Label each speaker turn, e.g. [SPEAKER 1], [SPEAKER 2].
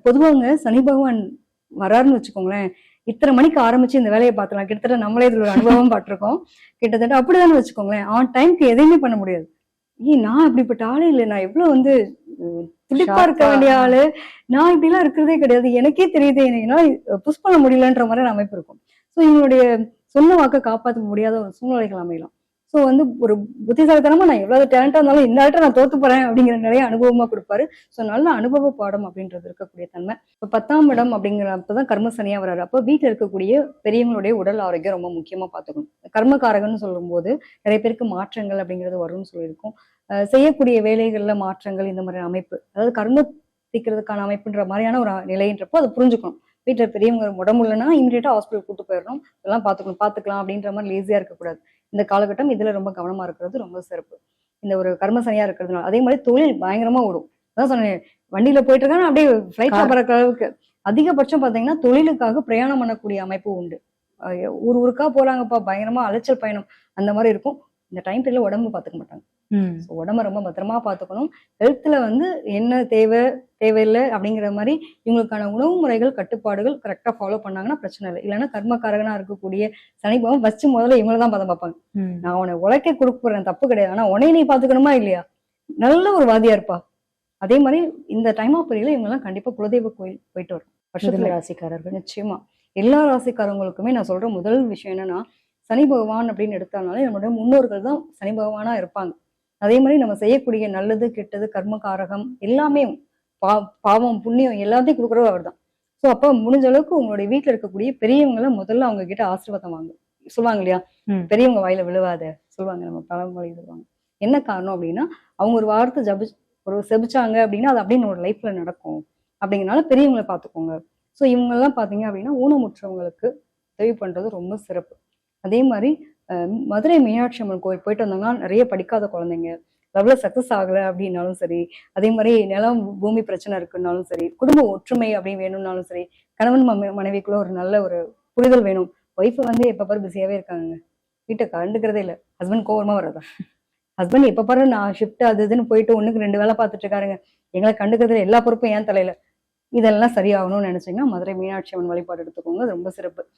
[SPEAKER 1] பொதுவாங்க சனி பகவான் வராருன்னு வச்சுக்கோங்களேன், இத்தனை மணிக்கு ஆரம்பிச்சு இந்த வேலையை பார்த்துலாம். கிட்டத்தட்ட நம்மளே இதுல ஒரு அனுபவம் பட்டிருக்கோம். கிட்டத்தட்ட அப்படிதானே வச்சுக்கோங்களேன். ஆன் டைம்க்கு எதையுமே பண்ண முடியாது. நான் அப்படிப்பட்ட ஆளே இல்லை. நான் எவ்வளவு வந்து துடிப்பா இருக்க வேண்டிய ஆளு. நான் இப்படிலாம் இருக்கிறதே கிடையாது. எனக்கே தெரியுது என்னன்னா புஷ் பண்ண முடியலன்ற மாதிரி அமைப்பு இருக்கும். ஸோ இவங்களுடைய சொன்ன வாக்கை காப்பாற்ற முடியாத ஒரு சூழ்நிலைகள் அமையலாம். ஸோ வந்து ஒரு புத்திசாலித்தனமா நான் எவ்வளவு டேலண்டா இருந்தாலும் இந்த ஆள்கிட்ட நான் தோத்து போறேன் அப்படிங்கிற நிறைய அனுபவமா கொடுப்பாரு. ஸோ நல்ல அனுபவ பாடம் அப்படின்றது இருக்கக்கூடிய தன்மை. இப்போ 10ஆம் இடம் அப்படிங்கிறப்பதான் கர்மசனியா வர்றாரு. அப்போ வீட்டில் இருக்கக்கூடிய பெரியவங்களுடைய உடல் ஆரோக்கியம் ரொம்ப முக்கியமா பார்த்துக்கணும். கர்மகாரகன்னு சொல்லும் போது நிறைய பேருக்கு மாற்றங்கள் அப்படிங்கிறது வரும்னு சொல்லியிருக்கோம். செய்யக்கூடிய வேலைகள்ல மாற்றங்கள் இந்த மாதிரி அமைப்பு, அதாவது கர்ம தீக்கிறதுக்கான அமைப்புன்ற மாதிரியான ஒரு நிலைன்றப்போ அதை புரிஞ்சுக்கணும். வீட்டில் பெரியவங்க உடம்பு இல்லைன்னா இமீடியட்டா ஹாஸ்பிட்டல் கூட்டு போயிடணும். இதெல்லாம் பார்த்துக்கலாம் அப்படின்ற மாதிரி லேசியா இருக்கக்கூடாது. இந்த காலகட்டம் இதுல ரொம்ப கவனமா இருக்கிறது ரொம்ப சிறப்பு. இந்த ஒரு கர்மசனியா இருக்கிறதுனால அதே மாதிரி தொழில் பயங்கரமா ஓடும். அதான் சொன்னேன், வண்டியில போயிட்டு இருக்காங்க அப்படியே ஃபிளைட்ல பறக்கிற அளவுக்கு. அதிகபட்சம் பாத்தீங்கன்னா தொழிலுக்காக பிரயாணம் பண்ணக்கூடிய அமைப்பு உண்டு. ஊருக்கா போறாங்கப்பா, பயங்கரமா அலைச்சல் பயணம் அந்த மாதிரி இருக்கும். இந்த டைம் பீரியட்ல உடம்பு பாத்துக்க மாட்டாங்க. உடம்ப ரொம்ப பத்திரமா பாத்துக்கணும். ஹெல்த்ல வந்து என்ன தேவையில்லை அப்படிங்கிற மாதிரி இவங்களுக்கான உணவு முறைகள் கட்டுப்பாடுகள் கரெக்டா ஃபாலோ பண்ணாங்கன்னா பிரச்சனை இல்லை. இல்லைன்னா கர்மக்காரகனா இருக்கக்கூடிய சனிபவம் ஃபர்ஸ்ட் முதல்ல இவங்களதான் பதம் பார்ப்பாங்க. நான் உன்னை உழைக்க கொடுக்குறேன், தப்பு கிடையாது, ஆனா உன்னைய நீ பாத்துக்கணுமா இல்லையா? நல்ல ஒரு வாதியா இருப்பா. அதே மாதிரி இந்த டைம் ஆஃப் பீரியட்ல இவங்க எல்லாம் கண்டிப்பா குலதெய்வ கோயில் போயிட்டு வரும். வருஷத்துல ராசிக்காரர்கள் நிச்சயமா எல்லா ராசிக்காரங்களுக்குமே நான் சொல்ற முதல் விஷயம் என்னன்னா, சனி பகவான் அப்படின்னு எடுத்தாலும் நம்மளுடைய முன்னோர்கள் தான் சனி பகவானா இருப்பாங்க. அதே மாதிரி நம்ம செய்யக்கூடிய நல்லது கெட்டது கர்மகாரகம் எல்லாமே பாவம் புண்ணியம் எல்லாத்தையும் கொடுக்குறவர் அவர் தான். ஸோ அப்போ முடிஞ்ச அளவுக்கு உங்களுடைய வீட்டில் இருக்கக்கூடிய பெரியவங்களை முதல்ல அவங்க கிட்ட ஆசீர்வாதம் வாங்க சொல்லுவாங்க இல்லையா? பெரியவங்க வாயில விழுவாத சொல்லுவாங்க, நம்ம பழமொழி சொல்லுவாங்க. என்ன காரணம் அப்படின்னா, அவங்க ஒரு வார்த்தை செபிச்சாங்க அப்படின்னா அது அப்படின்னு ஒரு லைஃப்ல நடக்கும். அப்படிங்கிறனால பெரியவங்களை பார்த்துக்கோங்க. ஸோ இவங்கெல்லாம் பார்த்தீங்க அப்படின்னா ஊனமுற்றவங்களுக்கு உதவி பண்றது ரொம்ப சிறப்பு. அதே மாதிரி மதுரை மீனாட்சி அம்மன் கோயில் போயிட்டு வந்தாங்கன்னா நிறைய படிக்காத குழந்தைங்க லவ்ல சக்சஸ் ஆகலை அப்படின்னாலும் சரி, அதே மாதிரி நிலம் பூமி பிரச்சனை இருக்குன்னாலும் சரி, குடும்ப ஒற்றுமை அப்படின்னு வேணும்னாலும் சரி, கணவன் மனைவிக்குள்ள ஒரு நல்ல ஒரு புரிதல் வேணும். ஒய்ஃப் வந்து எப்ப பாரு பிஸியாவே இருக்காங்க, வீட்டை கண்டுக்கிறதே இல்லை, ஹஸ்பண்ட் கோவமா வர்றதா, ஹஸ்பண்ட் எப்ப பாரு நான் ஷிஃப்ட் அது இதுன்னு போயிட்டு 1க்கு 2 வேலை பார்த்துட்டு இருக்காருங்க, எங்களை கண்டுக்கிறதுல எல்லா பொறுப்பும் ஏன் தலையில. இதெல்லாம் சரியாகணும்னு நினைச்சீங்கன்னா மதுரை மீனாட்சி அம்மன் வழிபாடு எடுத்துக்கோங்க, ரொம்ப சிறப்பு.